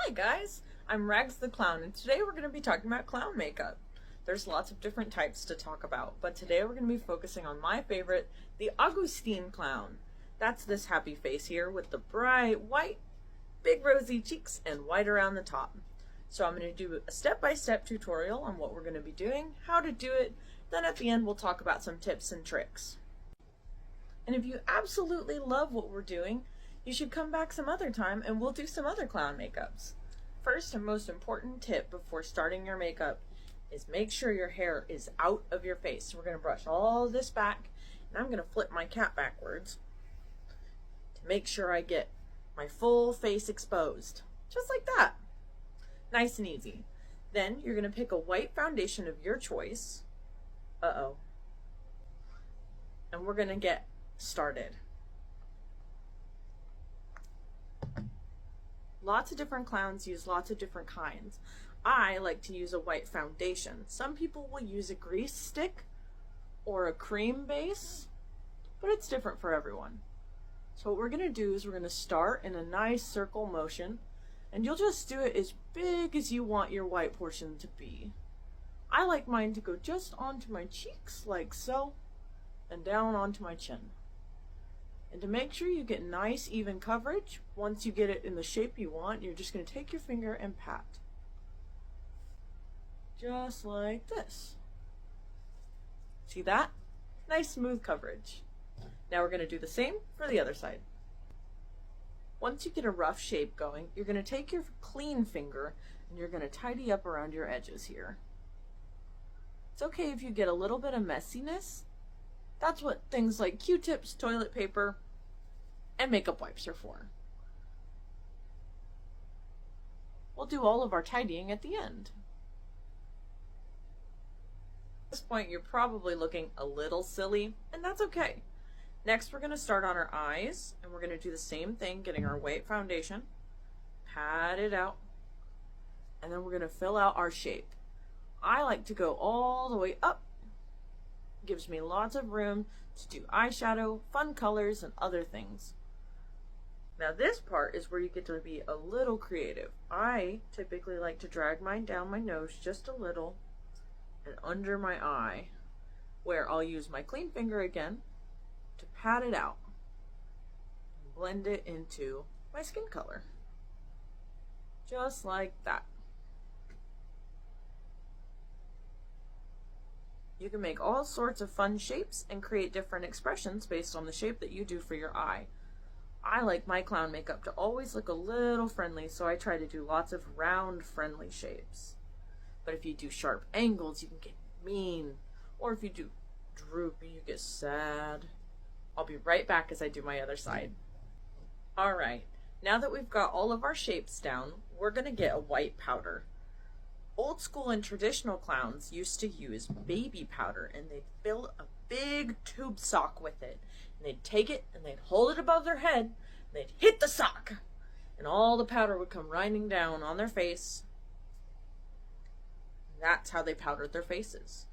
Hi guys, I'm Rags the Clown, and today we're going to be talking about clown makeup. There's lots of different types to talk about, but today we're going to be focusing on my favorite, the Augustine clown. That's this happy face here with the bright white, big rosy cheeks, and white around the top. So I'm going to do a step-by-step tutorial on what we're going to be doing, how to do it, then at the end we'll talk about some tips and tricks. And if you absolutely love what we're doing, you should come back some other time and we'll do some other clown makeups. First and most important tip before starting your makeup is make sure your hair is out of your face. So we're going to brush all this back, and I'm going to flip my cap backwards to make sure I get my full face exposed. Just like that. Nice and easy. Then you're going to pick a white foundation of your choice. And we're going to get started. Lots of different clowns use lots of different kinds. I like to use a white foundation. Some people will use a grease stick or a cream base, but it's different for everyone. So what we're going to do is we're going to start in a nice circle motion, and you'll just do it as big as you want your white portion to be. I like mine to go just onto my cheeks like so, and down onto my chin. And to make sure you get nice even coverage, once you get it in the shape you want, you're just going to take your finger and pat. Just like this. See that? Nice smooth coverage. Now we're going to do the same for the other side. Once you get a rough shape going, you're going to take your clean finger and you're going to tidy up around your edges here. It's okay if you get a little bit of messiness. That's what things like Q-tips, toilet paper, and makeup wipes are for. We'll do all of our tidying at the end. At this point, you're probably looking a little silly, and that's okay. Next, we're going to start on our eyes, and we're going to do the same thing, getting our white foundation, pat it out, and then we're going to fill out our shape. I like to go all the way up. Gives me lots of room to do eyeshadow, fun colors, and other things. Now this part is where you get to be a little creative. I typically like to drag mine down my nose just a little and under my eye, where I'll use my clean finger again to pat it out and blend it into my skin color. Just like that. You can make all sorts of fun shapes and create different expressions based on the shape that you do for your eye. I like my clown makeup to always look a little friendly, so I try to do lots of round, friendly shapes. But if you do sharp angles, you can get mean. Or if you do droopy, you get sad. I'll be right back as I do my other side. Alright, now that we've got all of our shapes down, we're going to get a white powder. Old school and traditional clowns used to use baby powder, and they'd fill a big tube sock with it. And they'd take it and they'd hold it above their head, and they'd hit the sock. And all the powder would come raining down on their face. And that's how they powdered their faces.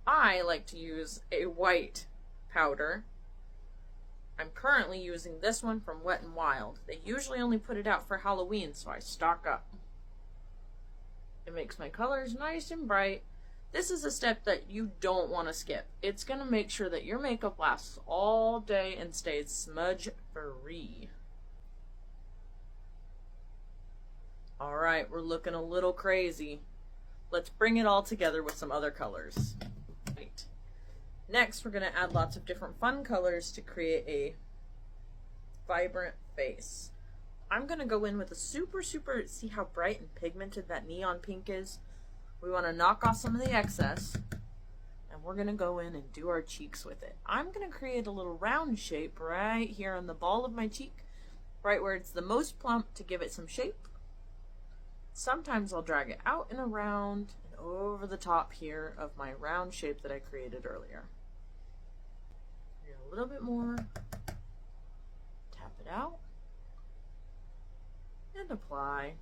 I like to use a white powder. I'm currently using this one from Wet n Wild. They usually only put it out for Halloween, so I stock up. It makes my colors nice and bright. This is a step that you don't want to skip. It's going to make sure that your makeup lasts all day and stays smudge free. Alright, we're looking a little crazy. Let's bring it all together with some other colors. Right. Next, we're going to add lots of different fun colors to create a vibrant face. I'm going to go in with a super, see how bright and pigmented that neon pink is? We want to knock off some of the excess, and we're going to go in and do our cheeks with it. I'm going to create a little round shape right here on the ball of my cheek, right where it's the most plump to give it some shape. Sometimes I'll drag it out and around and over the top here of my round shape that I created earlier. Here a little bit more, tap it out, and apply.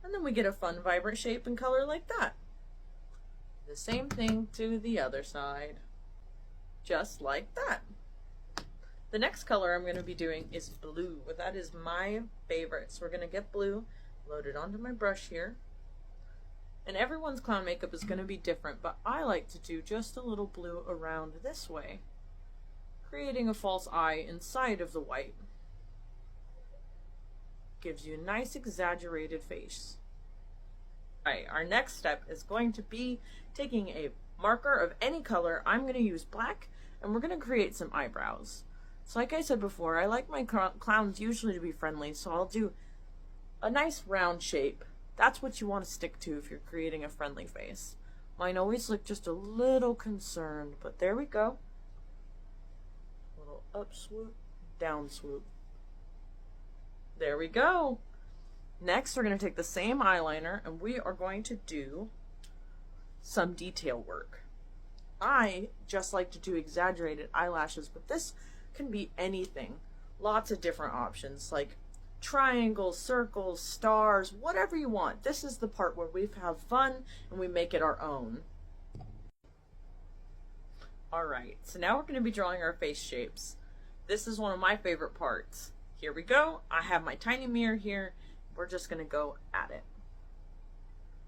And then we get a fun, vibrant shape and color like that. The same thing to the other side. Just like that. The next color I'm going to be doing is blue. That is my favorite. So we're going to get blue Load it onto my brush here. And everyone's clown makeup is going to be different, but I like to do just a little blue around this way, creating a false eye inside of the white. Gives you a nice exaggerated face. Alright, our next step is going to be taking a marker of any color. I'm going to use black, and we're going to create some eyebrows. So like I said before, I like my clowns usually to be friendly, so I'll do a nice round shape. That's what you want to stick to if you're creating a friendly face. Mine always look just a little concerned, but there we go. A little up swoop, down swoop. There we go. Next, we're going to take the same eyeliner and we are going to do some detail work. I just like to do exaggerated eyelashes, but this can be anything. Lots of different options like triangles, circles, stars, whatever you want. This is the part where we have fun and we make it our own. Alright, so now we're going to be drawing our face shapes. This is one of my favorite parts. Here we go. I have my tiny mirror here. We're just going to go at it.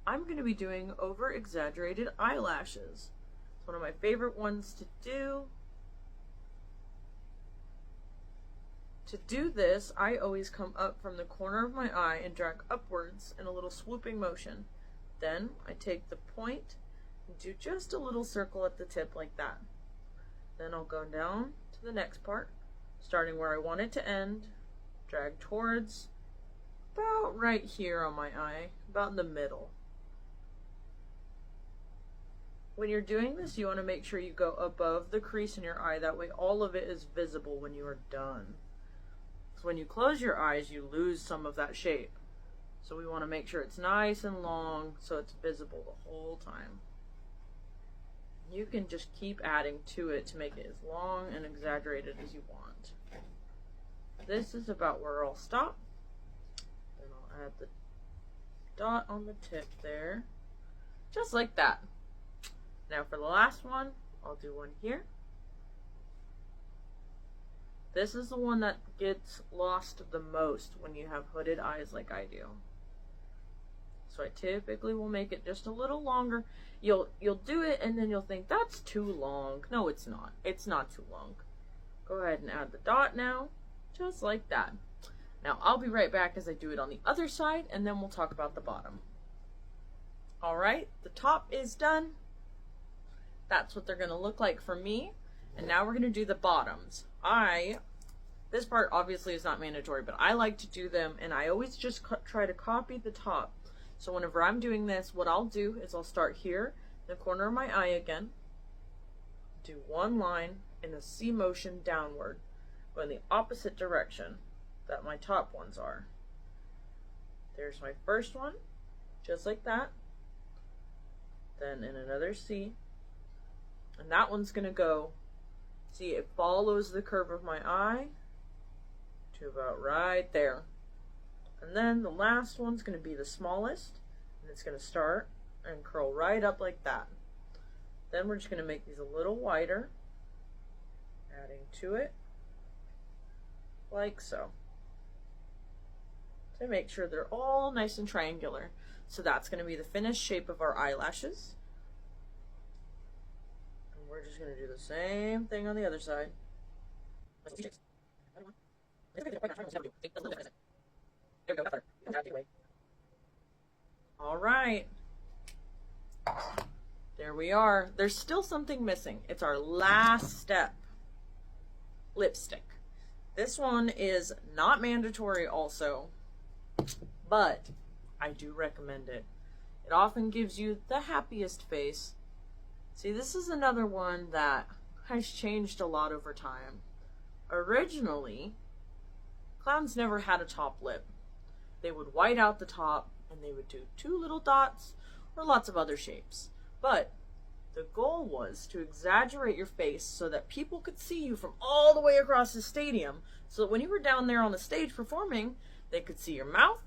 I'm going to be doing over exaggerated eyelashes. It's one of my favorite ones to do. To do this, I always come up from the corner of my eye and drag upwards in a little swooping motion. Then I take the point and do just a little circle at the tip like that. Then I'll go down to the next part, starting where I want it to end, drag towards about right here on my eye, about in the middle. When you're doing this, you want to make sure you go above the crease in your eye. That way all of it is visible when you are done. So when you close your eyes, you lose some of that shape. So we want to make sure it's nice and long so it's visible the whole time. You can just keep adding to it to make it as long and exaggerated as you want. This is about where I'll stop. Then I'll add the dot on the tip there. Just like that. Now for the last one, I'll do one here. This is the one that gets lost the most when you have hooded eyes like I do. So I typically will make it just a little longer. You'll do it and then you'll think that's too long. No, it's not. It's not too long. Go ahead and add the dot now, just like that. Now I'll be right back as I do it on the other side and then we'll talk about the bottom. Alright, the top is done. That's what they're going to look like for me. And now we're going to do the bottoms. This part obviously is not mandatory, but I like to do them and I always just try to copy the top. So whenever I'm doing this, what I'll do is I'll start here in the corner of my eye again, do one line in a C motion downward, go in the opposite direction that my top ones are. There's my first one, just like that. Then in another C, and that one's going to go, see, it follows the curve of my eye to about right there. And then the last one's going to be the smallest, and it's going to start and curl right up like that. Then we're just going to make these a little wider, adding to it like so, to make sure they're all nice and triangular. So that's going to be the finished shape of our eyelashes. And we're just going to do the same thing on the other side. Alright. There we are. There's still something missing. It's our last step. Lipstick. This one is not mandatory also, but I do recommend it. It often gives you the happiest face. See, this is another one that has changed a lot over time. Originally, clowns never had a top lip. They would white out the top and they would do two little dots or lots of other shapes. But the goal was to exaggerate your face so that people could see you from all the way across the stadium, so that when you were down there on the stage performing, they could see your mouth,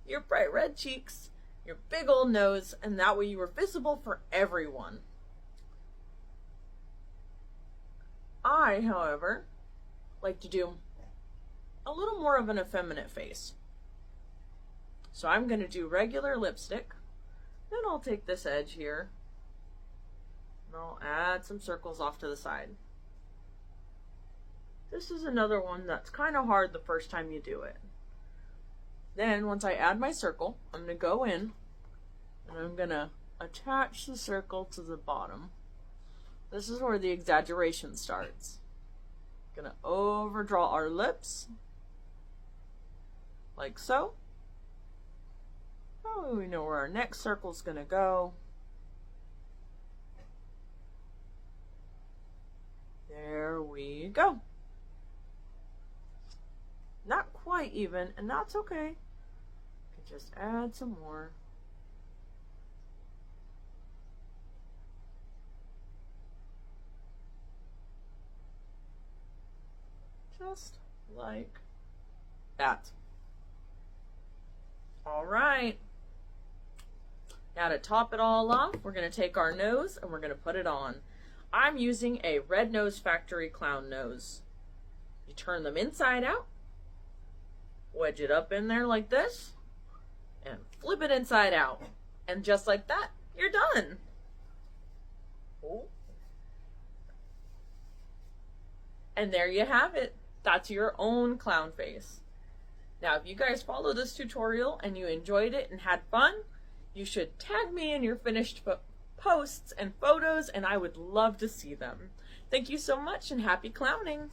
your bright red cheeks, your big old nose, and that way you were visible for everyone. I, however, like to do a little more of an effeminate face. So I'm going to do regular lipstick. Then I'll take this edge here and I'll add some circles off to the side. This is another one that's kind of hard the first time you do it. Then once I add my circle, I'm going to go in and I'm going to attach the circle to the bottom. This is where the exaggeration starts. Going to overdraw our lips like so. Probably we know where our next circle is going to go. There we go. Not quite even, and that's okay. You can just add some more. Just like that. All right. Now to top it all off, we're going to take our nose and we're going to put it on. I'm using a Red Nose Factory clown nose. You turn them inside out, wedge it up in there like this, and flip it inside out. And just like that, you're done. Oh. And there you have it. That's your own clown face. Now, if you guys follow this tutorial and you enjoyed it and had fun, you should tag me in your finished posts and photos, and I would love to see them. Thank you so much and happy clowning!